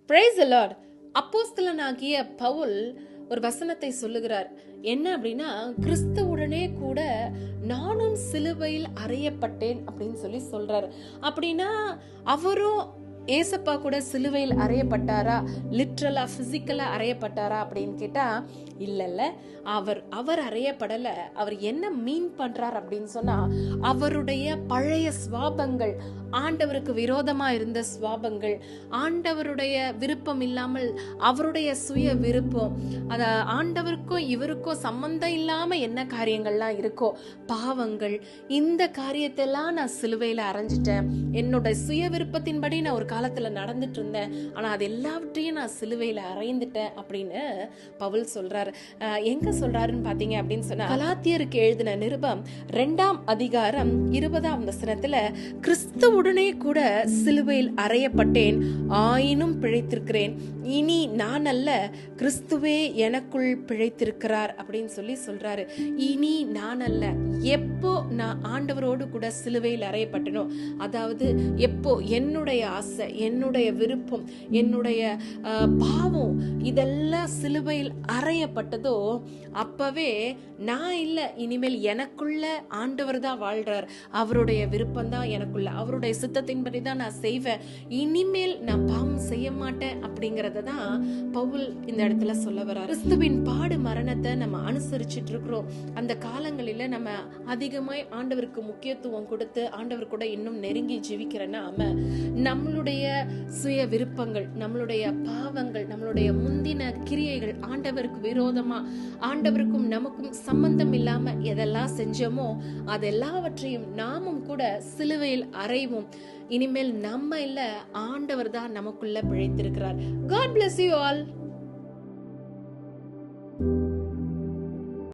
Praise the Lord. அப்போஸ்தலனாகிய பவுல் ஒரு வசனத்தை சொல்லுகிறார். என்ன அப்படின்னா, கிறிஸ்துவுடனே கூட நானும் சிலுவையில் அறையப்பட்டேன் அப்படின்னு சொல்லி சொல்றாரு. அப்படின்னா அவரும் ஏசப்பா கூட சிலுவையில் அறையப்பட்டாரா, லிட்ரலா பிசிக்கலா அறையப்பட்டாரா அப்படின்னு கேட்டா இல்ல. அவர் அறையப்படல. அவர் என்ன மீன் பண்றார் அப்படின்னு சொன்னா, அவருடைய பழைய சுவாபங்கள், ஆண்டவருக்கு விரோதமா இருந்த சுவாபங்கள், ஆண்டவருடைய விருப்பம் இல்லாமல் அவருடைய சுய விருப்பம், அத ஆண்டவருக்கும் இவருக்கும் சம்பந்தம் இல்லாம என்ன காரியங்கள்லாம் இருக்கோ, பாவங்கள், இந்த காரியத்தெல்லாம் நான் சிலுவையில அரைஞ்சிட்டேன். என்னோட சுய விருப்பத்தின்படி நான் ஒரு காலத்துல நடந்துட்டு இருந்தேன், ஆனா அது எல்லாவற்றையும் நான் சிலுவையில அறைந்துட்டேன் அப்படின்னு பவுல் சொல்றாரு. எங்க சொல்றாருன்னு பாத்தீங்க அப்படின்னு சொன்னா, கலாத்தியருக்கு எழுதின நிருபம் 2ஆம் அதிகாரம் 20ஆம் வசனத்துல, கிறிஸ்துவுடனே கூட சிலுவையில் அறையப்பட்டேன், ஆயினும் பிழைத்திருக்கிறேன். இனி நான் அல்ல, கிறிஸ்துவே எனக்குள் பிழைத்திருக்கிறார் அப்படின்னு சொல்லி சொல்றாரு. இனி நான் அல்ல, எப்போ நான் ஆண்டவரோடு கூட சிலுவையில் அறையப்பட்டனோ, அதாவது எப்போ என்னுடைய ஆசை, என்னுடைய விருப்பம், என்னுடைய பாவம் இதெல்லாம் சிலுவையில் அறையப்பட்டதோ, அப்பவே நான் இல்ல, இனிமேல் எனக்குள்ள ஆண்டவர் தான் வாழ்றார். அவருடைய விருப்பம் தான் எனக்குள்ள, அவருடைய சித்தத்தின்படி தான் நான் செய்வேன். இனிமேல் நான் பாவம் செய்ய மாட்டேன் அப்படிங்கறத தான் பவுல் இந்த இடத்துல சொல்ல வர்றார். கிறிஸ்துவின் பாடு மரணத்தை நம்ம அனுசரிச்சுட்டு இருக்கிறோம். அந்த காலங்களில நம்ம அதிகமாய் ஆண்டவருக்கு முக்கியத்துவம் கொடுத்து ஆண்டவர் கூட இன்னும் நெருங்கி ஜீவிக்கிற நாம நம்மளுடைய சுய விருப்பங்கள், நம்மளுடைய பாவங்கள், நம்மளுடைய முந்தின கிரியைகள், ஆண்டவருக்கு விரோதமா, ஆண்டவருக்கும் நமக்கும் சம்பந்தம் இல்லாம எதெல்லாம் செஞ்சோமோ அதெல்லாவற்றையும் நாமும் கூட சிலுவையில் அறைவோம். இனிமேல் நம்ம இல்ல, ஆண்டவர் தான் நமக்குள்ள பிழைத்திருக்கிறார். God bless you all.